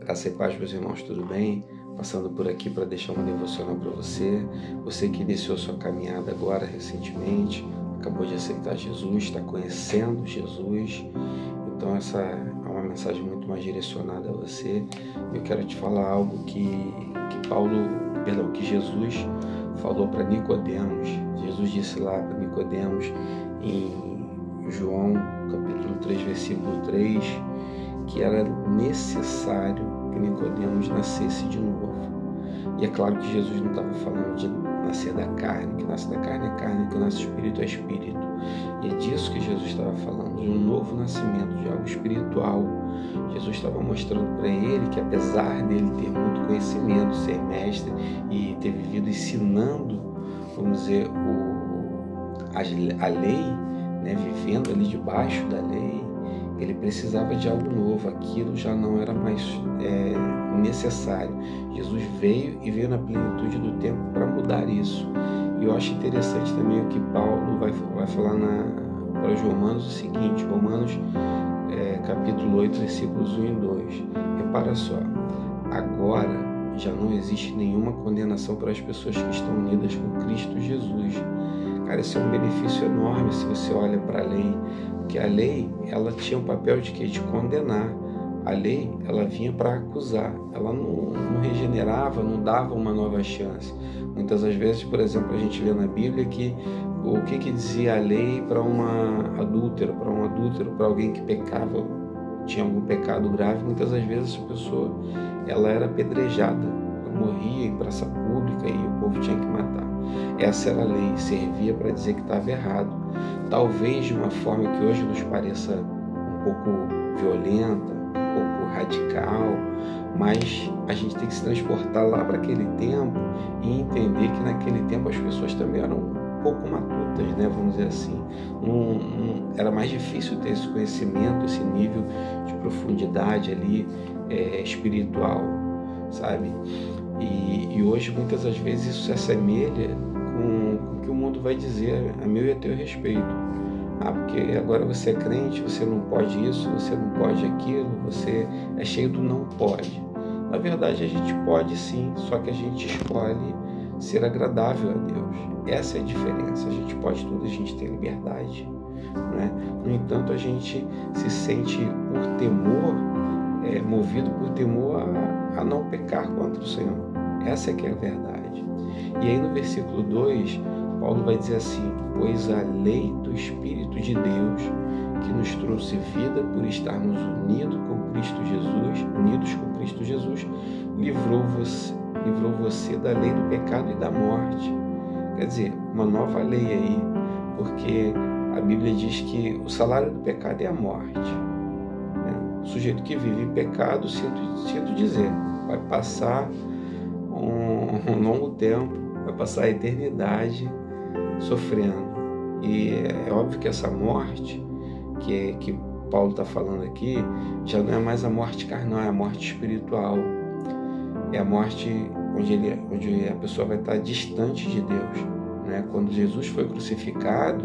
Graça e paz, meus irmãos, tudo bem? Passando por aqui para deixar uma devocional para você. Você que iniciou sua caminhada agora recentemente, acabou de aceitar Jesus, está conhecendo Jesus. Então essa é uma mensagem muito mais direcionada a você. Eu quero te falar algo que Jesus falou para Nicodemos. Jesus disse lá para Nicodemos em João capítulo 3, versículo 3, que era necessário que Nicodemos nascesse de novo. E é claro que Jesus não estava falando de nascer da carne, que nasce da carne é carne, que nasce espírito é espírito. E é disso que Jesus estava falando, de um novo nascimento, de algo espiritual. Jesus estava mostrando para ele que, apesar dele ter muito conhecimento, ser mestre e ter vivido ensinando, vamos dizer, a lei, né, vivendo ali debaixo da lei, ele precisava de algo novo. Aquilo já não era mais necessário. Jesus veio na plenitude do tempo para mudar isso. E eu acho interessante também o que Paulo vai falar para os Romanos o seguinte, Romanos capítulo 8, versículos 1 e 2. Repara só, agora já não existe nenhuma condenação para as pessoas que estão unidas com Cristo Jesus. Cara, esse é um benefício enorme se você olha para a lei, porque a lei, ela tinha o papel de condenar. A lei, ela vinha para acusar, ela não regenerava, não dava uma nova chance. Muitas das vezes, por exemplo, a gente vê na Bíblia que o que dizia a lei para uma adúltera, para um adúltero, para alguém que pecava, tinha algum pecado grave, muitas das vezes essa pessoa, ela era apedrejada, ela morria em praça pública e o povo tinha que matar. Essa era a lei, servia para dizer que estava errado. Talvez de uma forma que hoje nos pareça um pouco violenta, um pouco radical, mas a gente tem que se transportar lá para aquele tempo e entender que naquele tempo as pessoas também eram um pouco matutas, né? Vamos dizer assim. Era mais difícil ter esse conhecimento, esse nível de profundidade ali espiritual, sabe? E hoje muitas das vezes isso se assemelha com o que o mundo vai dizer a meu e a teu respeito. Porque agora você é crente, você não pode isso, você não pode aquilo, você é cheio do não pode. Na verdade, a gente pode sim, só que a gente escolhe ser agradável a Deus. Essa é a diferença. A gente pode tudo, a gente tem liberdade, né? No entanto, a gente se sente por temor, movido por temor a não pecar contra o Senhor. Essa é que é a verdade. E aí no versículo 2, Paulo vai dizer assim: pois a lei do Espírito de Deus, que nos trouxe vida por estarmos unidos com Cristo Jesus, livrou você da lei do pecado e da morte. Quer dizer, uma nova lei aí, porque a Bíblia diz que o salário do pecado é a morte. O sujeito que vive em pecado, sinto dizer, vai passar um longo tempo, vai passar a eternidade sofrendo. E é óbvio que essa morte que Paulo está falando aqui já não é mais a morte carnal, é a morte espiritual. É a morte onde a pessoa vai estar distante de Deus, né? Quando Jesus foi crucificado,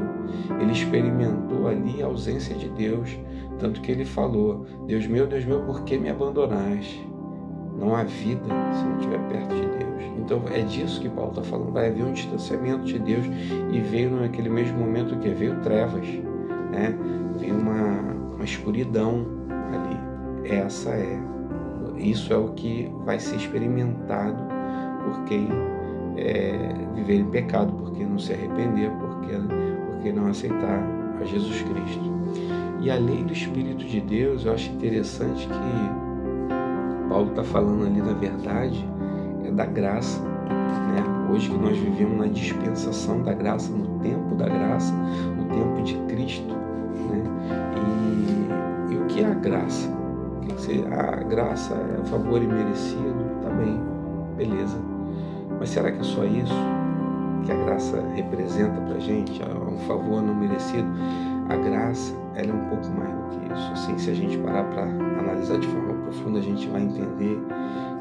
ele experimentou ali a ausência de Deus, tanto que ele falou: Deus meu, por que me abandonaste? Não há vida se não estiver perto de Deus. Então é disso que Paulo está falando. Vai haver um distanciamento de Deus, e veio naquele mesmo momento que veio trevas, né? Veio uma escuridão ali. Isso é o que vai ser experimentado por quem viver em pecado, por quem não se arrepender, por quem não aceitar a Jesus Cristo. E a lei do Espírito de Deus, eu acho interessante que Paulo está falando ali, na verdade, é da graça, né? Hoje que nós vivemos na dispensação da graça, no tempo da graça, no tempo de Cristo, né? E o que é a graça? A graça é favor imerecido, tá bem, beleza. Mas será que é só isso que a graça representa pra gente? Um favor não merecido? A graça, ela é um pouco mais do que isso. Assim, se a gente parar para analisar de forma profunda, a gente vai entender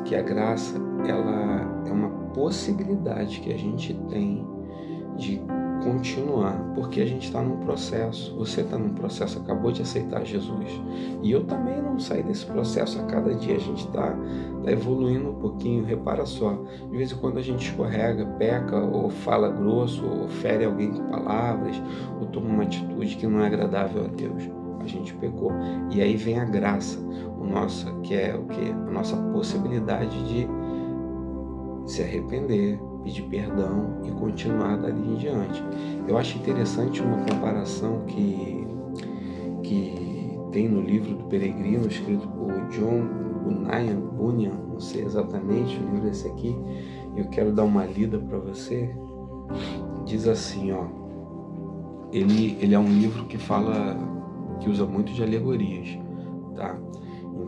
que a graça, ela é uma possibilidade que a gente tem de continuar, porque a gente está num processo. Você está num processo, acabou de aceitar Jesus, e eu também não saí desse processo. A cada dia a gente está evoluindo um pouquinho. Repara só, de vez em quando a gente escorrega, peca, ou fala grosso, ou fere alguém com palavras, ou toma uma atitude que não é agradável a Deus. A gente pecou, e aí vem a graça, que é o que? A nossa possibilidade de se arrepender, pedir perdão e continuar dali em diante. Eu acho interessante uma comparação que tem no livro do Peregrino, escrito por John Bunyan, não sei exatamente, o livro é esse aqui, eu quero dar uma lida para você. Diz assim, ó, ele é um livro que usa muito de alegorias, tá?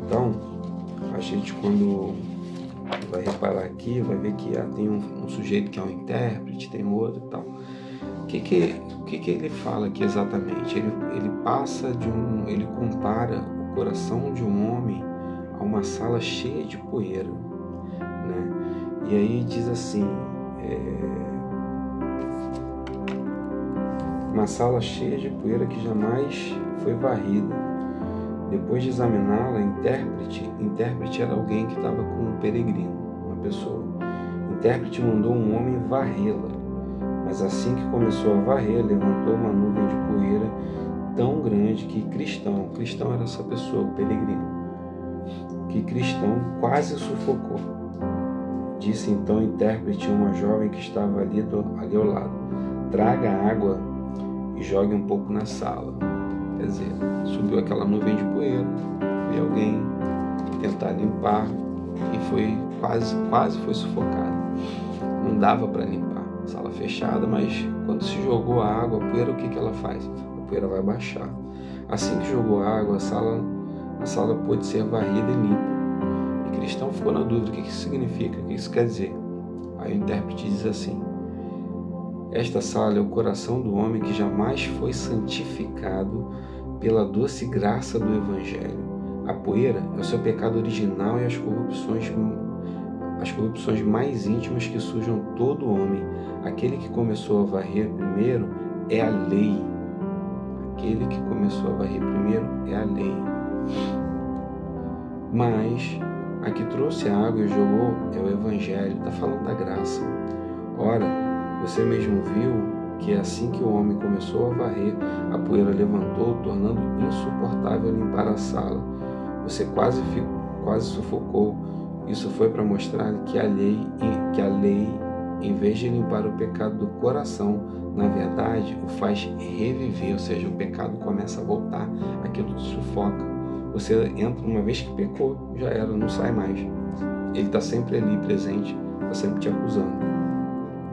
Então, a gente, quando vai reparar aqui, vai ver que tem um sujeito que é um intérprete, tem outro e tal. O que ele fala aqui exatamente? Ele compara o coração de um homem a uma sala cheia de poeira, né? E aí diz assim, uma sala cheia de poeira que jamais foi varrida. Depois de examiná-la, intérprete era alguém que estava com um peregrino, uma pessoa. Intérprete mandou um homem varrê-la, mas assim que começou a varrer, levantou uma nuvem de poeira tão grande que cristão era essa pessoa, o peregrino, que cristão quase sufocou. Disse então o intérprete a uma jovem que estava ali ao lado: traga água e jogue um pouco na sala. Quer dizer, subiu aquela nuvem de poeira, veio alguém tentar limpar e foi quase foi sufocado. Não dava para limpar, sala fechada, mas quando se jogou a água, a poeira, o que ela faz? A poeira vai baixar. Assim que jogou a água, a sala pôde ser varrida e limpa. E cristão ficou na dúvida: o que isso significa? O que isso quer dizer? Aí o intérprete diz assim: esta sala é o coração do homem que jamais foi santificado pela doce graça do Evangelho. A poeira é o seu pecado original e as corrupções mais íntimas que sujam todo homem. Aquele que começou a varrer primeiro é a lei. Aquele que começou a varrer primeiro é a lei. Mas a que trouxe a água e jogou é o Evangelho. Está falando da graça. Ora, você mesmo viu que assim que o homem começou a varrer, a poeira levantou, tornando insuportável limpar a sala. Você quase sufocou. Isso foi para mostrar que a lei, em vez de limpar o pecado do coração, na verdade, o faz reviver, ou seja, o pecado começa a voltar, aquilo te sufoca. Você entra, uma vez que pecou, já era, não sai mais. Ele está sempre ali presente, está sempre te acusando.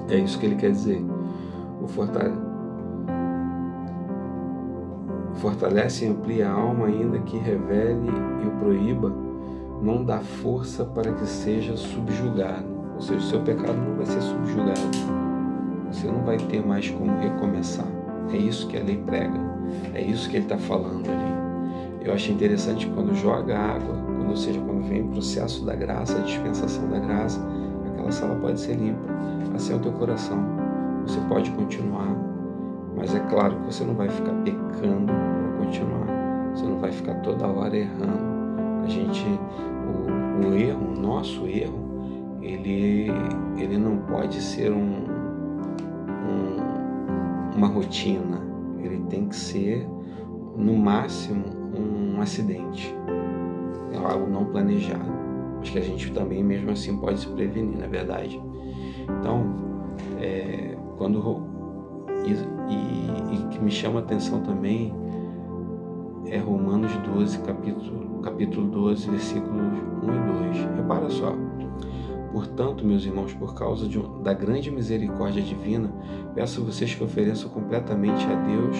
É isso que ele quer dizer. Fortalece e amplia a alma, ainda que revele e o proíba, não dá força para que seja subjugado. Ou seja, o seu pecado não vai ser subjugado. Você não vai ter mais como recomeçar. É isso que a lei prega. É isso que ele está falando ali. Eu acho interessante que quando joga água, quando vem o processo da graça, a dispensação da graça, aquela sala pode ser limpa. Assim é o teu coração. Você pode continuar, mas é claro que você não vai ficar pecando para continuar. Você não vai ficar toda hora errando. O nosso erro, ele não pode ser uma rotina. Ele tem que ser, no máximo, um acidente. É algo não planejado. Mas que a gente também, mesmo assim, pode se prevenir, não é verdade? Então, que me chama a atenção também é Romanos 12, capítulo 12, versículos 1 e 2. Repara só: portanto, meus irmãos, por causa da grande misericórdia divina, peço a vocês que ofereçam completamente a Deus,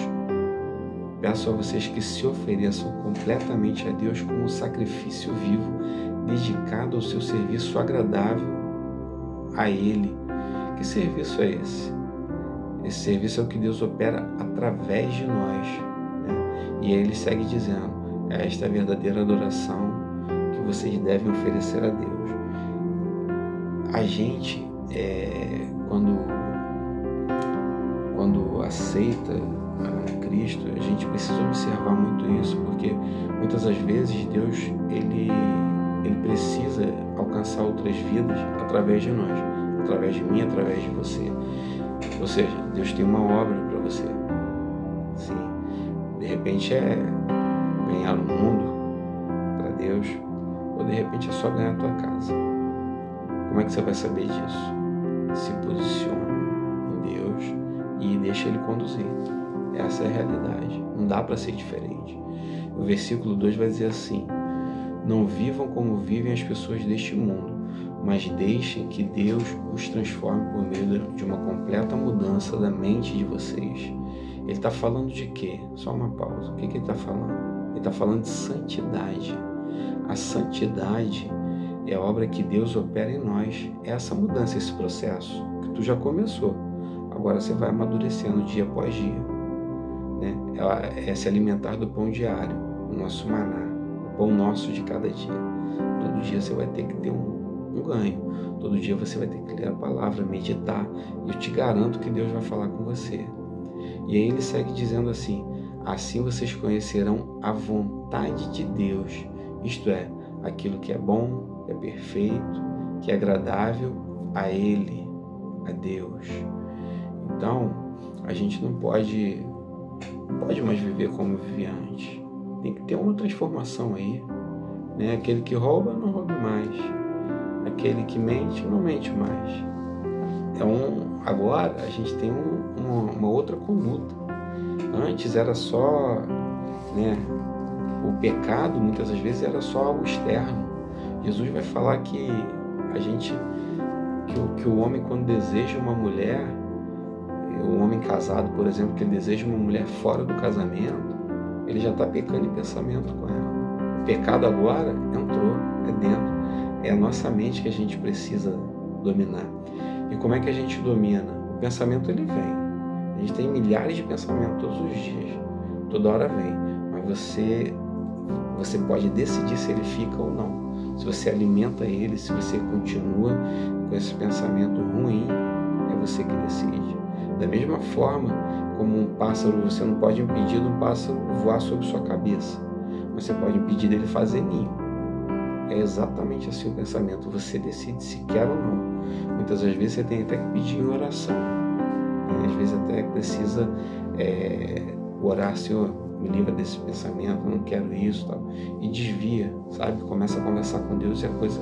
peço a vocês que se ofereçam completamente a Deus como um sacrifício vivo, dedicado ao seu serviço agradável a Ele. Que serviço é esse? Esse serviço é o que Deus opera através de nós, né? E aí ele segue dizendo: esta é a verdadeira adoração que vocês devem oferecer a Deus. A gente, quando aceita a Cristo, a gente precisa observar muito isso, porque muitas das vezes Deus ele precisa alcançar outras vidas através de nós, através de mim, através de você. Ou seja, Deus tem uma obra para você. Sim, de repente é ganhar o mundo para Deus, ou de repente é só ganhar a tua casa. Como é que você vai saber disso? Se posiciona em Deus e deixa Ele conduzir. Essa é a realidade. Não dá para ser diferente. O versículo 2 vai dizer assim: não vivam como vivem as pessoas deste mundo, mas deixem que Deus os transforme por meio de uma completa mudança da mente de vocês. Ele está falando de quê? Só uma pausa. O que ele está falando? Ele está falando de santidade. A santidade é a obra que Deus opera em nós. Essa mudança, esse processo que tu já começou. Agora você vai amadurecendo dia após dia, né? É se alimentar do pão diário, o nosso maná, o pão nosso de cada dia. Todo dia você vai ter que ter um ganho. Todo dia você vai ter que ler a palavra, meditar. E eu te garanto que Deus vai falar com você. E aí ele segue dizendo assim: assim vocês conhecerão a vontade de Deus, isto é, aquilo que é bom, que é perfeito, que é agradável a Ele, a Deus. Então, a gente não pode mais viver como vivia antes. Tem que ter uma transformação aí, né? Aquele que rouba, não roube mais. Aquele que mente, não mente mais. Agora a gente tem uma outra conduta. Antes era só, né, o pecado, muitas das vezes era só algo externo. Jesus vai falar que o homem, quando deseja uma mulher, o homem casado, por exemplo, que ele deseja uma mulher fora do casamento, ele já está pecando em pensamento com ela. O pecado agora entrou, é dentro. É a nossa mente que a gente precisa dominar. E como é que a gente domina? O pensamento, ele vem. A gente tem milhares de pensamentos todos os dias. Toda hora vem. Mas você pode decidir se ele fica ou não. Se você alimenta ele, se você continua com esse pensamento ruim, é você que decide. Da mesma forma como um pássaro, você não pode impedir um pássaro voar sobre sua cabeça. Você pode impedir dele fazer ninho. É exatamente assim o pensamento. Você decide se quer ou não. Muitas das vezes você tem até que pedir em oração. Às vezes até precisa orar: Senhor, me livra desse pensamento, eu não quero isso, tal. E desvia, sabe? Começa a conversar com Deus e a coisa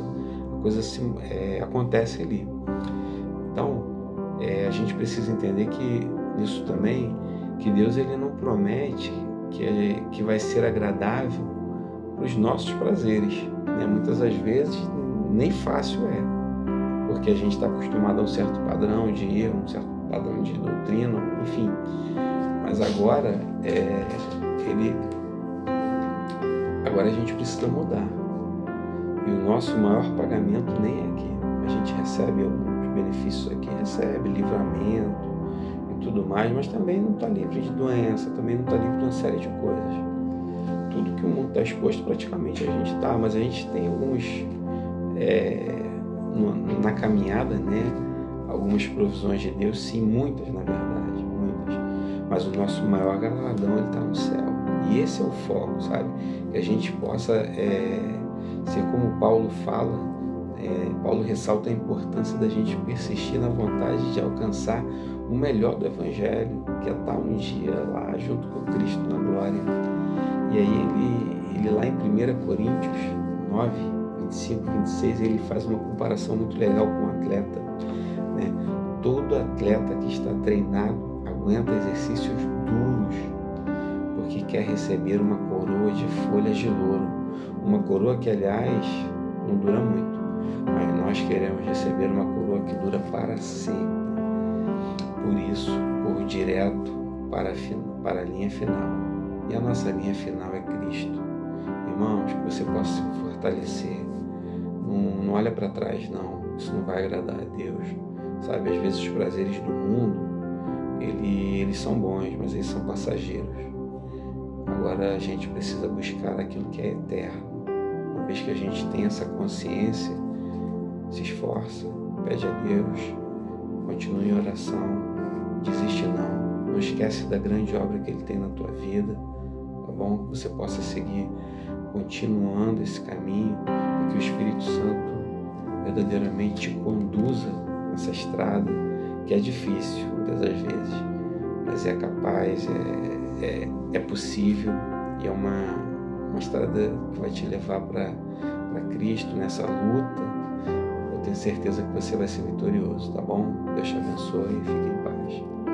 acontece ali. Então, a gente precisa entender que isso também, que Deus ele não promete que vai ser agradável para os nossos prazeres, né? Muitas das vezes nem fácil porque a gente está acostumado a um certo padrão de erro, um certo padrão de doutrina, enfim. Mas agora agora a gente precisa mudar. E o nosso maior pagamento nem é aqui. A gente recebe alguns benefícios aqui, recebe livramento e tudo mais, mas também não está livre de doença, também não está livre de uma série de coisas. Tudo que o mundo está exposto, praticamente a gente está, mas a gente tem alguns, na caminhada, né, algumas provisões de Deus, sim, muitas na verdade, muitas. Mas o nosso maior galardão ele está no céu. E esse é o foco, sabe? Que a gente possa ser como Paulo fala. Paulo ressalta a importância da gente persistir na vontade de alcançar o melhor do Evangelho, que é estar um dia lá junto com Cristo na glória. E aí ele lá em 1 Coríntios 9, 25, 26, ele faz uma comparação muito legal com um atleta, né? Todo atleta que está treinado aguenta exercícios duros, porque quer receber uma coroa de folhas de louro. Uma coroa que, aliás, não dura muito, mas nós queremos receber uma coroa que dura para sempre. Por isso, corro direto para a linha final. E a nossa linha final é Cristo. Irmãos, que você possa se fortalecer. Não olha para trás, não. Isso não vai agradar a Deus. Sabe, às vezes os prazeres do mundo, eles são bons, mas eles são passageiros. Agora a gente precisa buscar aquilo que é eterno. Uma vez que a gente tem essa consciência, se esforça, pede a Deus, continue em oração, desiste não. Não esquece da grande obra que Ele tem na tua vida, tá bom? Que você possa seguir continuando esse caminho e que o Espírito Santo verdadeiramente te conduza nessa estrada que é difícil muitas das vezes, mas é capaz, é possível e é uma estrada que vai te levar para Cristo nessa luta. Eu tenho certeza que você vai ser vitorioso, tá bom? Deus te abençoe e fique em paz.